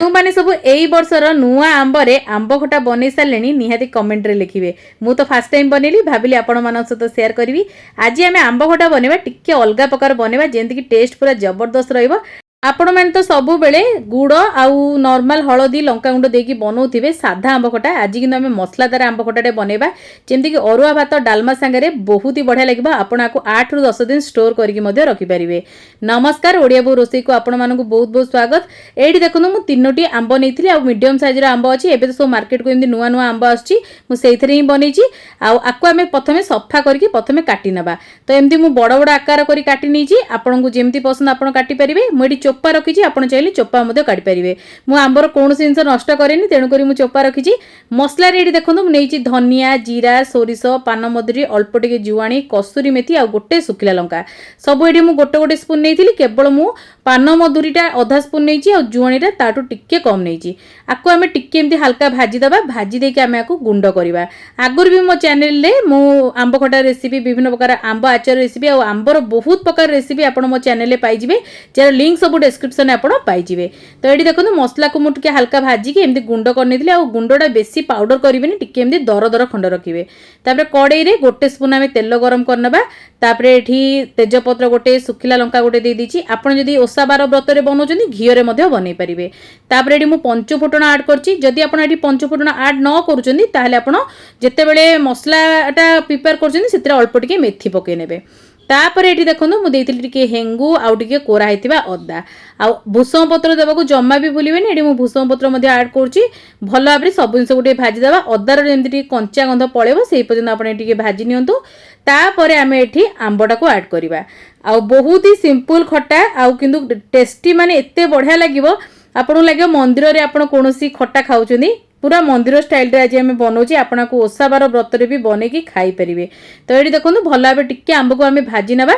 मैंने सब एई वर्षर नुआ आंबरे आंब खटा बनै सारे निहाती कमेंट रे लिखिबे। मु तो फर्स्ट टाइम बनेली भाविली आपण मान सहित शेयर करी। आज आम आंब खटा बनवा टिके अलग प्रकार बनवा जेमती कि टेस्ट पूरा जबरदस्त रहिबो। आपण मैंने तो सबु बेले गुड़ आउ नॉर्मल हलदी लंका गुंड देकी बनाउथिबे साधा आंब खटा। आज किंतु आमे मसलादार आंब खटाटे बनेबा जेमती कि अरुआ भात डालमा संगे बहुत ही बढ़िया लगिबो। आपण आको 8 रु 10 दिन स्टोर करके मध्य रखि परिबे। नमस्कार, ओडिया बो रोसई को आपण मानकु बहुत बहुत स्वागत। एठी देखनु मु तीनोटी आंब नेइथिली आ मीडियम साइज रो आंब अछि। एबे तो सब मार्केट को एमदी नुवा नुवा आंब आछि, मु सेइथरे ही बनेछि। आ आको आमे प्रथमे सफा करके प्रथमे काटी नबा। तो एमदी मु बड़ बड़ आकार करी काटी नेछि। आपनकु जेमती पसंद आपण काटी परिबे। मु एठी चोपा रखिछि, आपण चाहिले चोपा मध्य काटी परिबे। मु आंबर कोनोसी जिंस नष्ट करेनी, तेणु करी मु चोपा रखिछि। मसला रेडी देखंतु मु नेइछि धनिया, जीरा, सोरिष, पानमधुरी, अल्प टिके जुवाणी, कस्तूरी मेथी आ गोटे सुखिला लंका सब एठी मु गोटे गोटे स्पून नेइथिली। केवल मु पानमधुरीटा आधा स्पून नेइछि आ जुवाणीटा ताटू टिके कम नेइछि। आको आमे टिके एमती हल्का भाजी दबा। भाजी देके आमे आको गुंड करबा। आगुर भी मो चैनल रे मु आंब खटा रेसिपी, विभिन्न प्रकार आंब आचार रेसिपी आ आंबर बहुत प्रकार रेसिपी आपण मो चैनल रे पाइ जिवे, जेर लिंक सब डिस्क्रिप्शन आपण पाइ जिवे। तो एठी देखंतु मसला को मु टिके हल्का भाजी के एमती गुंड करनेथिले। आ गुंडटा बेसी पाउडर करिबेनी, टिके एमती दर दर खंड रखिबे। तापर कड़ाई रे गोटे स्पून आमे तेल गरम करनबा। तापर एठी तेजपत्र गोटे, सुखिला लंका गोटे दे दीची। आपण जदी ओसा बार व्रत रे बनौचंदी घियो रे मध्ये बनै परिबे। तापर एठी मु पंच फुटण ऐड करची। जदी आपण एठी पंच फुटण ऐड न करूचंदी ताहले आपण जते बेले मसलाटा प्रिपेयर करचंदी सेतरे अल्प टिके मेथी पके नेबे। तापर एठी देखंतु मु देइतिली टिके हेंगु आउ टिके कोरा हेतिबा अदा आ भूसम पत्र देबाकू जम्मा भी भूलिबेनी। एठी मु भूसम पत्र मध्ये ऐड करची। भलो भाबरे सब जिंस गोटे भाजी देबा। अदार जेमति टिके कंचा गंध पळेबो सेही पर्यंत आपण एठी टिके भाजी नियंतु। तापरे आमे एठी आंबटा को ऐड करिबा। आ बहुत ही सिंपल खट्टा आ किंतु टेस्टी, माने एते बढ़िया लागिबो। आपण लागियो मंदिर रे आपण कोनोसी खट्टा खाउचंदी, पूरा मंदिर स्टाइल रे आज आमे बनौची। आपण को ओसा बार व्रत रे भी बने की खाई परिबे। तो एठी देखंतु भलो भाबे टिके आंब को आमे भाजी नबा।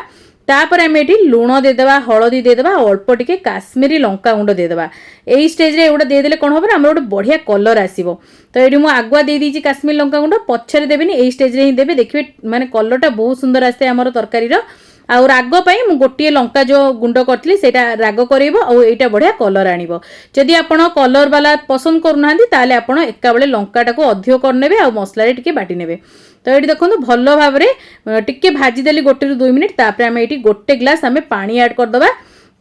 तापर आमे एठी लूण दे देबा, हळदी दे देबा, अल्प टिके काश्मीरी लंका गुंड दे देबा। एई स्टेज रे एउडा दे देले कोन होबो, हमर गोटे बढ़िया कलर आसीबो। तो एठी मु आगुआ दे दीची काश्मीरी लंका गुंड, पछरे देबेनी, एई स्टेज रे ही देबे। देखिबे माने कलरटा बहुत सुंदर आसे हमर तरकारी रो। आ राग पई मु गोटे लंका जो गुंड करथली सेटा राग करइबो आ एटा बढ़िया कलर आनिबो। जदि आपण कलर वाला पसंद करूनांती ताले आपण एका बेले लंकाटा को अधिक करनेबे आ मसला रे टिके बाटी नेबे। तो एठी देखंतु भलो भाबरे टिके भाजी देली 1 रु 2 मिनिट। तापर आमे एठी गोटे ग्लास आमे पानी ऐड कर दबा।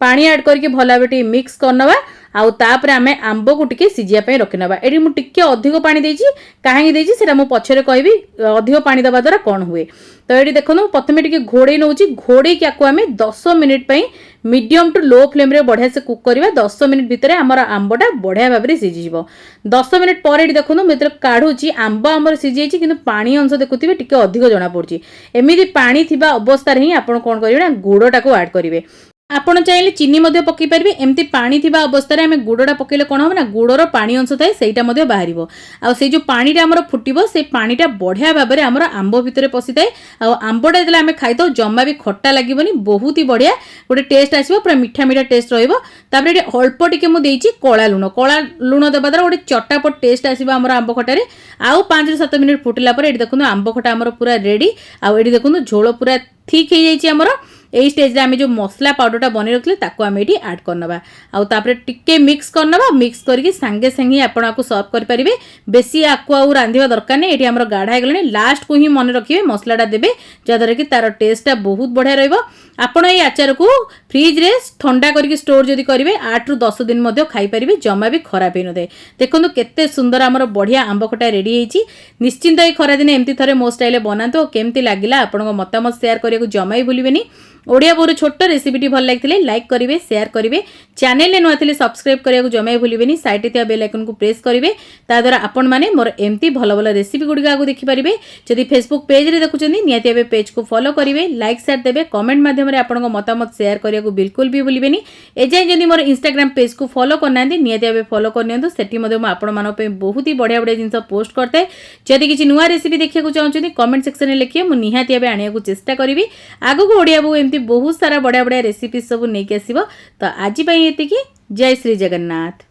पानी ऐड करके भलो भाबे मिक्स करनबा। आउ तापर आमे आंब को टिके सिजिया पई रखिनबा। एठी मु टिके अधिक पानी देइची, काहे देइची सेटा मु पछरे कहबी अधिक पानी दबा द्वारा कोन हुए। तो एठी देखनु प्रथमे टिके घोड़े नउची। घोड़े के आको आमे 10 मिनिट पई मीडियम टू लो फ्लेम रे बढ़िया से कुक करबा। 10 मिनिट भितरे हमर आंबटा बढ़िया भाबरे सिजि जिवो। 10 मिनिट पर एठी देखनु मित्र काढुची आंब हमर सिजि जाईची, किंतु पानी अंश देखुथिबे टिके अधिक जणा पड़ची। एमिति पानी थिबा अवस्था रे ही आपण कोन करिवे ना गुड़टा को ऐड करिवे। आपण चाहिले चीनी मध्ये पकई पारिबे। एमती पानी थिबा अवस्था रे हमें गुड़टा पकेले कोन होबो ना गुड़र पानी अंश थाए सेटा मध्ये बाहरिबो। आ से जो पानीटा हमर फुटिबो से पानीटा बढ़िया भाबरे हमर आंब भितरे पसिताए। आ आंबटा जेला हमें खाइतो जम्मा भी खट्टा लागिबोनी, बहुत ही बढ़िया गोटे टेस्ट आसीबो, पूरा मीठा मीठा टेस्ट रहइबो। तापर एठी अल्प टिके मु देइची कळा लूण। कळा लूण देबा द्वारा गोटे चटापट टेस्ट आसीबो हमर आंब खटारे। आउ 5 रु 7 मिनिट फुटिला पर एठी देखुनु आंब खटा हमर पूरा रेडी। आ एठी देखुनु झोल पूरा ठीक हे जाईची हमर। एई स्टेज रे आमे जो मसला पाउडरटा बने रखले ताको आमे एठी ऐड करनबा। आउ तापरे टिके मिक्स करनबा। मिक्स करके संगे संगे आपण आको सर्व कर परिबे। बेसी आको आउ रांधिबा दरकार नै। एठी हमर गाढ़ा हेगलनी। लास्ट को ही मन रखिबे मसलाटा देबे, जदर कि तार टेस्टटा बहुत बढ़िया रहइबो। आपण एई आचार को फ्रिज रे ठंडा करके स्टोर जदी करिवे 8 रु 10 दिन मध्ये खाई परिबे, जम्मा भी खराब हे नदे। देखंतु केते सुंदर हमर बढ़िया आंब खटा रेडी हेची। निश्चिंत एई खरा दिन एमती थरे मो स्टाइल बनातो। केमती लागिला आपण मतामत शेयर करिया जम्मा ही भूलिबेनी। ओडिया बोर छोट रेसिपीटी भल लागिथिले लाइक करिवे, शेयर करिवे। चैनल ने नुआ थिले सब्सक्राइब करिया जम्मा भूलिबेनी। साइड थिया बेल आइकन को प्रेस करिवे। ता द्वारा आपण माने मोर एमती भल भल रेसिपी गुडी आगु देखि परिबे। जदि फेसबुक पेज रे देखुचंदी नियाती एबे पेज को फॉलो करिवे, लाइक शेयर देबे, कमेंट माध्यम रे आपण मतामत शेयर करिया बिल्कुल भी भूलिबेनी। एजाय जदि मोर इंस्टाग्राम पेज को फॉलो करनांदी नियाती एबे फॉलो करनियंतु। सेठी मध्ये म आपण मानो पे बहुत ही बढ़िया बढ़िया जिंस पोस्ट करते। जदि किछि नुआ रेसिपी देखिया को चाहउचंदी कमेंट सेक्शन रे लिखिए, मु निहाती एबे आनिया को चेष्टा करिवि। आगु को ओडिया बो बहुत सारा बढ़िया बढ़िया रेसिपी सब नहीं आसो। तो आज एति की जय श्री जगन्नाथ।